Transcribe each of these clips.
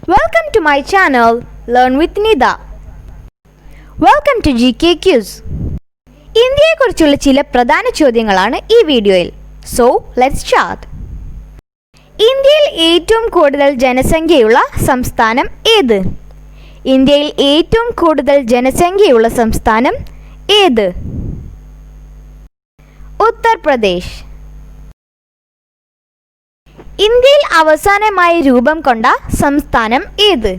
Welcome to my channel, Learn with Nida. Welcome to GK Quiz. ഇന്ത്യയെക്കുറിച്ചുള്ള ചില പ്രധാന ചോദ്യങ്ങളാണ് ഈ വീഡിയോയിൽ. So, let's start. ഇന്ത്യയിൽ ഏറ്റവും കൂടുതൽ ജനസംഖ്യയുള്ള സംസ്ഥാനം ഏത്? ഇന്ത്യയിൽ ഏറ്റവും കൂടുതൽ ജനസംഖ്യയുള്ള സംസ്ഥാനം ഏത്? ഉത്തർപ്രദേശ്. ഇന്ത്യയിൽ അവസാനമായി രൂപം കൊണ്ട സംസ്ഥാനം ഏത്?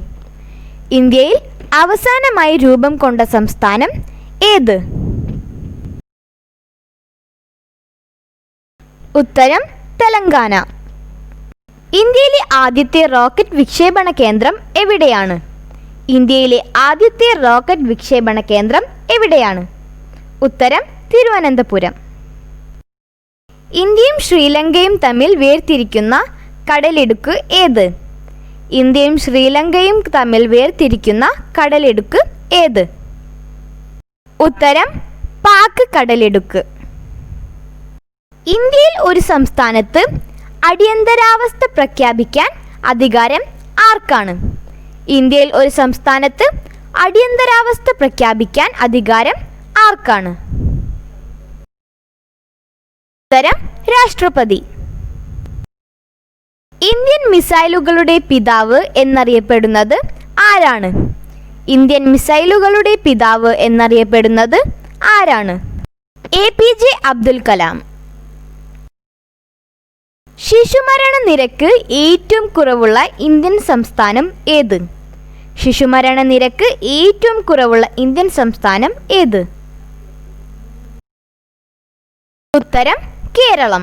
ഇന്ത്യയിൽ അവസാനമായി രൂപം കൊണ്ട സംസ്ഥാനം ഏത്? ഉത്തരം തെലങ്കാന. ഇന്ത്യയിലെ ആദ്യത്തെ റോക്കറ്റ് വിക്ഷേപണ കേന്ദ്രം എവിടെയാണ്? ഇന്ത്യയിലെ ആദ്യത്തെ റോക്കറ്റ് വിക്ഷേപണ കേന്ദ്രം എവിടെയാണ്? ഉത്തരം തിരുവനന്തപുരം. ഇന്ത്യയും ശ്രീലങ്കയും തമ്മിൽ വേർതിരിക്കുന്ന കടലിടുക്ക് ഏത്? ഇന്ത്യയും ശ്രീലങ്കയും തമ്മിൽ വേർതിരിക്കുന്ന കടലിടുക്ക് ഏത്? ഉത്തരം പാക് കടലിടുക്ക്. ഇന്ത്യയിൽ ഒരു സംസ്ഥാനത്ത് അടിയന്തരാവസ്ഥ പ്രഖ്യാപിക്കാൻ അധികാരം ആർക്കാണ്? ഇന്ത്യയിൽ ഒരു സംസ്ഥാനത്ത് അടിയന്തരാവസ്ഥ പ്രഖ്യാപിക്കാൻ അധികാരം ആർക്കാണ്? ഉത്തരം രാഷ്ട്രപതി. ഇന്ത്യൻ മിസൈലുകളുടെ പിതാവ് എന്നറിയപ്പെടുന്നത് ആരാണ്? ഇന്ത്യൻ മിസൈലുകളുടെ പിതാവ് എന്നറിയപ്പെടുന്നത് ആരാണ്? APJ അബ്ദുൽ കലാം. ശിശുമരണ നിരക്ക് ഏറ്റവും കുറവുള്ള ഇന്ത്യൻ സംസ്ഥാനം ഏത്? ശിശുമരണ നിരക്ക് ഏറ്റവും കുറവുള്ള ഇന്ത്യൻ സംസ്ഥാനം ഏത്? ഉത്തരം കേരളം.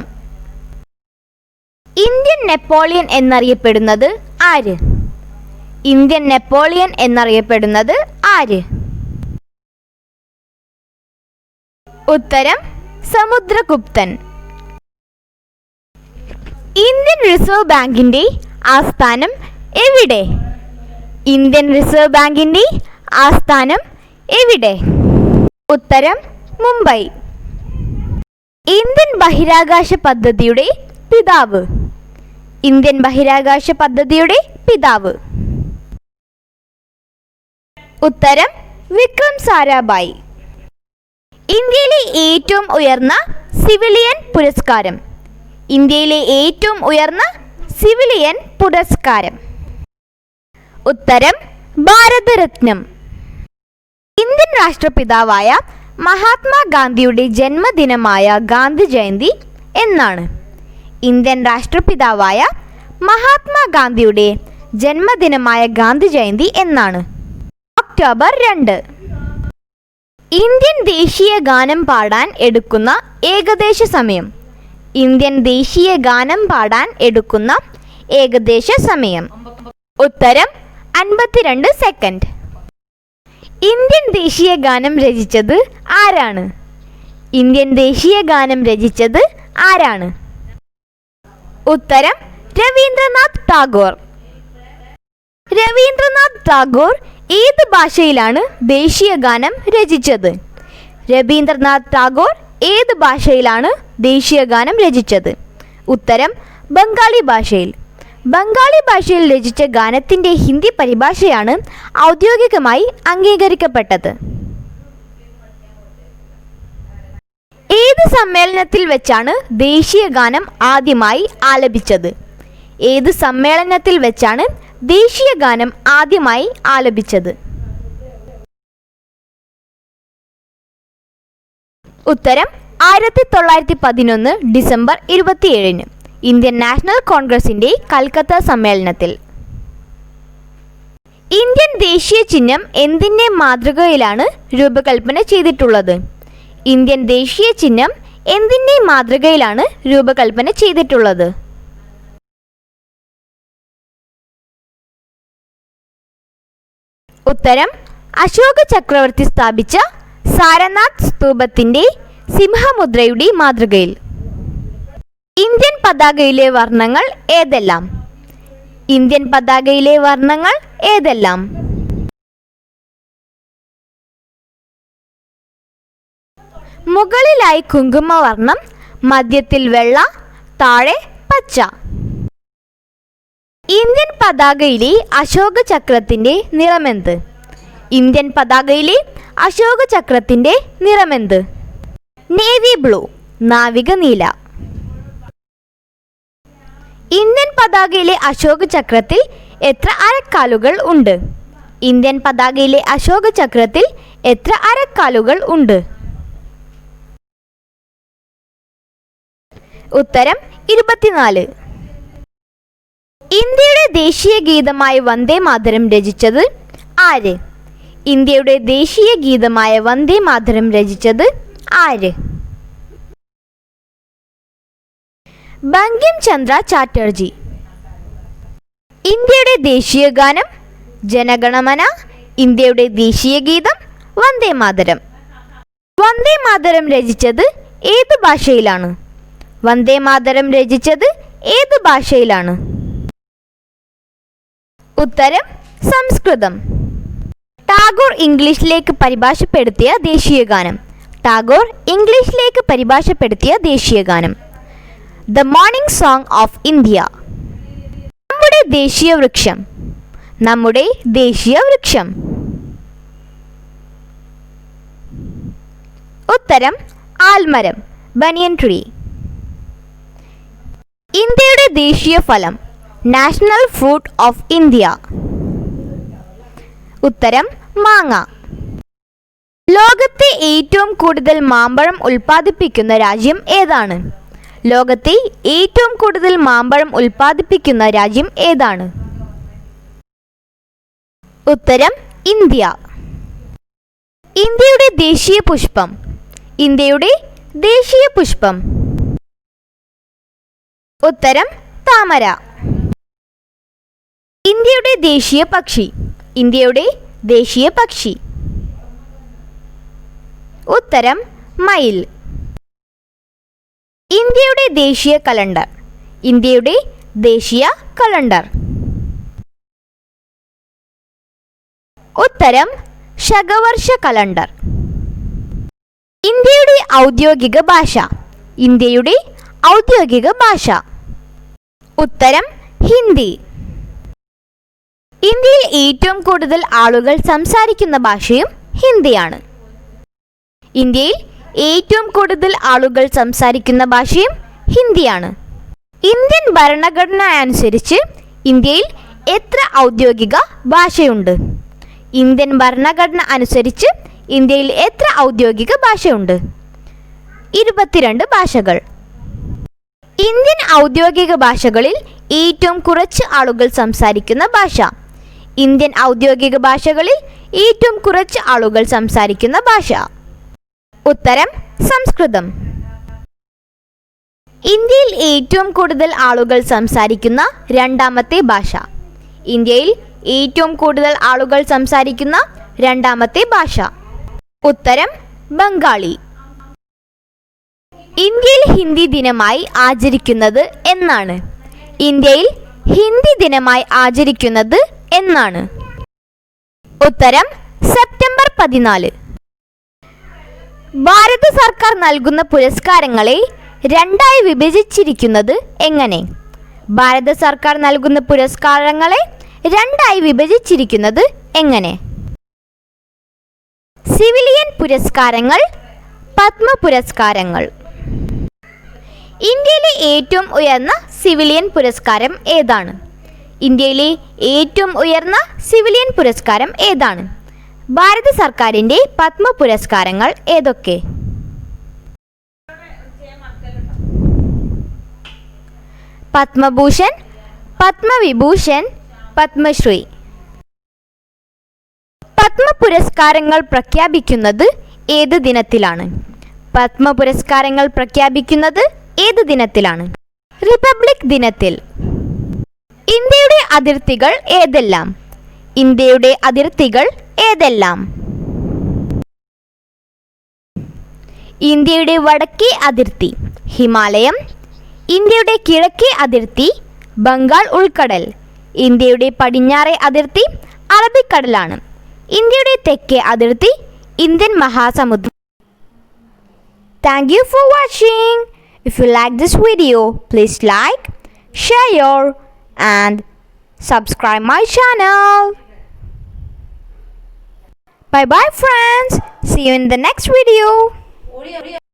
ഇന്ത്യൻ നെപ്പോളിയൻ എന്നറിയപ്പെടുന്നത് ആര്? ഇന്ത്യൻ നെപ്പോളിയൻ എന്നറിയപ്പെടുന്നത് ആര്? ഉത്തരം സമുദ്രഗുപ്തൻ. ഇന്ത്യൻ റിസർവ് ബാങ്കിന്റെ ആസ്ഥാനം എവിടെ? ഇന്ത്യൻ റിസർവ് ബാങ്കിന്റെ ആസ്ഥാനം എവിടെ? ഉത്തരം മുംബൈ. ഇന്ത്യൻ ബഹിരാകാശ പദ്ധതിയുടെ പിതാവ്? ഇന്ത്യൻ ബഹിരാകാശ പദ്ധതിയുടെ പിതാവ്? ഉത്തരം വിക്രം സാരാഭായ്. ഇന്ത്യയിലെ ഏറ്റവും ഉയർന്ന സിവിലിയൻ പുരസ്കാരം? ഇന്ത്യയിലെ ഏറ്റവും ഉയർന്ന സിവിലിയൻ പുരസ്കാരം? ഉത്തരം ഭാരതരത്നം. ഇന്ത്യൻ രാഷ്ട്രപിതാവായ മഹാത്മാഗാന്ധിയുടെ ജന്മദിനമായ ഗാന്ധി ജയന്തി എന്നാണ്? ഇന്ത്യൻ രാഷ്ട്രപിതാവായ മഹാത്മാഗാന്ധിയുടെ ജന്മദിനമായ ഗാന്ധി ജയന്തി എന്നാണ്? ഒക്ടോബർ 2. ഇന്ത്യൻ ദേശീയ ഗാനം പാടാൻ എടുക്കുന്ന ഏകദേശ സമയം? ഇന്ത്യൻ ദേശീയ ഗാനം പാടാൻ എടുക്കുന്ന ഏകദേശ സമയം? ഉത്തരം 52 സെക്കൻഡ്. ഇന്ത്യൻ ദേശീയ ഗാനം രചിച്ചത് ആരാണ്? ഇന്ത്യൻ ദേശീയ ഗാനം രചിച്ചത് ആരാണ്? ഉത്തരം രവീന്ദ്രനാഥ് ടാഗോർ. രവീന്ദ്രനാഥ് ടാഗോർ ഏത് ഭാഷയിലാണ് ദേശീയ ഗാനം രചിച്ചത്? രവീന്ദ്രനാഥ് ടാഗോർ ഏത് ഭാഷയിലാണ് ദേശീയ ഗാനം രചിച്ചത്? ഉത്തരം ബംഗാളി ഭാഷയിൽ. ബംഗാളി ഭാഷയിൽ രചിച്ച ഗാനത്തിൻ്റെ ഹിന്ദി പരിഭാഷയാണ് ഔദ്യോഗികമായി അംഗീകരിക്കപ്പെട്ടത്. ഏത് സമ്മേളനത്തിൽ വെച്ചാണ് ദേശീയ ഗാനം ആദ്യമായി ആലപിച്ചത്? ഏത് സമ്മേളനത്തിൽ വെച്ചാണ് ദേശീയ ഗാനം ആദ്യമായി ആലപിച്ചത്? ഉത്തരം 1911 ഡിസംബർ 27 ഇന്ത്യൻ നാഷണൽ കോൺഗ്രസിന്റെ കൽക്കത്ത സമ്മേളനത്തിൽ. ഇന്ത്യൻ ദേശീയ ചിഹ്നം എന്തിൻ്റെ മാതൃകയിലാണ് രൂപകൽപ്പന ചെയ്തിട്ടുള്ളത്? ഇന്ത്യൻ ദേശീയ ചിഹ്നം എന്തിൻ്റെ മാതൃകയിലാണ് രൂപകൽപ്പന ചെയ്തിട്ടുള്ളത്? ഉത്തരം അശോക ചക്രവർത്തി സ്ഥാപിച്ച സാരനാഥ് സ്തൂപത്തിന്റെ സിംഹമുദ്രയുടെ മാതൃകയിൽ. ഇന്ത്യൻ പതാകയിലെ വർണ്ണങ്ങൾ ഏതെല്ലാം? ഇന്ത്യൻ പതാകയിലെ വർണ്ണങ്ങൾ ഏതെല്ലാം? മുകളിലായി കുങ്കുമവർണ്ണം, മധ്യത്തിൽ വെള്ള, താഴെ പച്ച. ഇന്ത്യൻ പതാകയിലെ അശോക ചക്രത്തിൻ്റെ നിറമെന്ത്? ഇന്ത്യൻ പതാകയിലെ അശോക ചക്രത്തിൻ്റെ നിറമെന്ത്? നേവി ബ്ലൂ, നാവിക നീല. ഇന്ത്യൻ പതാകയിലെ അശോക ചക്രത്തിൽ എത്ര അരക്കാലുകൾ ഉണ്ട്? ഇന്ത്യൻ പതാകയിലെ അശോക ചക്രത്തിൽ എത്ര അരക്കാലുകൾ ഉണ്ട്? ഉത്തരം 24. ഇന്ത്യയുടെ ദേശീയ ഗീതമായ വന്ദേ മാതരം രചിച്ചത് ആര്? ഇന്ത്യയുടെ ദേശീയ ഗീതമായ വന്ദേ മാതരം രചിച്ചത് ആര്? ബങ്കിം ചന്ദ്ര ചാറ്റർജി. ഇന്ത്യയുടെ ദേശീയ ഗാനം ജനഗണമന, ഇന്ത്യയുടെ ദേശീയ ഗീതം വന്ദേ മാതരം. വന്ദേ മാതരം രചിച്ചത് ഏത് ഭാഷയിലാണ്? വന്ദേ മാതരം രചിച്ചത് ഏത് ഭാഷയിലാണ്? ഉത്തരം സംസ്കൃതം. ടാഗോർ ഇംഗ്ലീഷിലേക്ക് പരിഭാഷപ്പെടുത്തിയ ദേശീയ ഗാനം. ടാഗോർ ഇംഗ്ലീഷിലേക്ക് പരിഭാഷപ്പെടുത്തിയ ദേശീയ ഗാനം the morning song of India. നമ്മുടെ ദേശീയ വൃക്ഷം. നമ്മുടെ ദേശീയ വൃക്ഷം. ഉത്തരം ആൽമരം, ബനിയൻ ട്രീ. ഇന്ത്യയുടെ ദേശീയ ഫലം നാഷണൽ ഫ്രൂട്ട് ഓഫ് ഇന്ത്യ. ഉത്തരം മാങ്ങ. ലോകത്തെ ഏറ്റവും കൂടുതൽ മാമ്പഴം ഉൽപ്പാദിപ്പിക്കുന്ന രാജ്യം ഏതാണ്? ലോകത്തെ ഏറ്റവും കൂടുതൽ മാമ്പഴം ഉൽപ്പാദിപ്പിക്കുന്ന രാജ്യം ഏതാണ്? ഉത്തരം ഇന്ത്യ. ഇന്ത്യയുടെ ദേശീയ പുഷ്പം. ഇന്ത്യയുടെ ദേശീയ പുഷ്പം. ഉത്തരം താമര. ഇന്ത്യയുടെ ദേശീയ പക്ഷി. ഇന്ത്യയുടെ ദേശീയ പക്ഷി. ഉത്തരം മയിൽ. ഇന്ത്യയുടെ ദേശീയ കലണ്ടർ. ഇന്ത്യയുടെ ദേശീയ കലണ്ടർ. ഉത്തരം ശകവർഷ കലണ്ടർ. ഇന്ത്യയുടെ ഔദ്യോഗിക ഭാഷ. ഇന്ത്യയുടെ ഔദ്യോഗിക ഭാഷ. ഉത്തരം ഹിന്ദി. ഇന്ത്യയിൽ ഏറ്റവും കൂടുതൽ ആളുകൾ സംസാരിക്കുന്ന ഭാഷയും ഹിന്ദിയാണ്. ഇന്ത്യയിൽ ഏറ്റവും കൂടുതൽ ആളുകൾ സംസാരിക്കുന്ന ഭാഷയും ഹിന്ദിയാണ്. ഇന്ത്യൻ ഭരണഘടന അനുസരിച്ച് ഇന്ത്യയിൽ എത്ര ഔദ്യോഗിക ഭാഷയുണ്ട്? ഇന്ത്യൻ ഭരണഘടന അനുസരിച്ച് ഇന്ത്യയിൽ എത്ര ഔദ്യോഗിക ഭാഷയുണ്ട്? 22 ഭാഷകൾ. ഇന്ത്യൻ ഔദ്യോഗിക ഭാഷകളിൽ ഏറ്റവും കുറച്ച് ആളുകൾ സംസാരിക്കുന്ന ഭാഷ. ഇന്ത്യൻ ഔദ്യോഗിക ഭാഷകളിൽ ഏറ്റവും കുറച്ച് ആളുകൾ സംസാരിക്കുന്ന ഭാഷ. ഉത്തരം സംസ്കൃതം. ഇന്ത്യയിൽ ഏറ്റവും കൂടുതൽ ആളുകൾ സംസാരിക്കുന്ന രണ്ടാമത്തെ ഭാഷ. ഇന്ത്യയിൽ ഏറ്റവും കൂടുതൽ ആളുകൾ സംസാരിക്കുന്ന രണ്ടാമത്തെ ഭാഷ. ഉത്തരം ബംഗാളി. ഇന്ത്യയിൽ ഹിന്ദി ദിനമായി ആചരിക്കുന്നത് എന്നാണ്? ഇന്ത്യയിൽ ഹിന്ദി ദിനമായി ആചരിക്കുന്നത് എന്നാണ്? ഉത്തരം സെപ്റ്റംബർ 14. ഭാരത സർക്കാർ നൽകുന്ന പുരസ്കാരങ്ങളെ രണ്ടായി വിഭജിച്ചിരിക്കുന്നത് എങ്ങനെ? ഭാരത സർക്കാർ നൽകുന്ന പുരസ്കാരങ്ങളെ രണ്ടായി വിഭജിച്ചിരിക്കുന്നത് എങ്ങനെ? സിവിലിയൻ പുരസ്കാരങ്ങൾ, പത്മ പുരസ്കാരങ്ങൾ. ഇന്ത്യയിലെ ഏറ്റവും ഉയർന്ന സിവിലിയൻ പുരസ്കാരം ഏതാണ്? ഇന്ത്യയിലെ ഏറ്റവും ഉയർന്ന സിവിലിയൻ പുരസ്കാരം ഏതാണ്? ഭാരത സർക്കാരിൻ്റെ പത്മ പുരസ്കാരങ്ങൾ ഏതൊക്കെ? പത്മഭൂഷൺ, പത്മവിഭൂഷൺ, പത്മശ്രീ. പത്മ പുരസ്കാരങ്ങൾ പ്രഖ്യാപിക്കുന്നത് ഏത് ദിനത്തിലാണ്? പത്മ പുരസ്കാരങ്ങൾ പ്രഖ്യാപിക്കുന്നത് ഏത് ദിനത്തിലാണ്? റിപ്പബ്ലിക് ദിനത്തിൽ. ഇന്ത്യയുടെ അതിർത്തികൾ ഏതെല്ലാം? ഇന്ത്യയുടെ അതിർത്തികൾ ഏതെല്ലാം? ഇന്ത്യയുടെ വടക്കേ അതിർത്തി ഹിമാലയം. ഇന്ത്യയുടെ കിഴക്കേ അതിർത്തി ബംഗാൾ ഉൾക്കടൽ. ഇന്ത്യയുടെ പടിഞ്ഞാറേ അതിർത്തി അറബിക്കടലാണ്. ഇന്ത്യയുടെ തെക്കേ അതിർത്തി Indian Mahasamudram. Thank you for watching. If you like this video, please like, share and subscribe my channel. Bye bye friends. See you in the next video.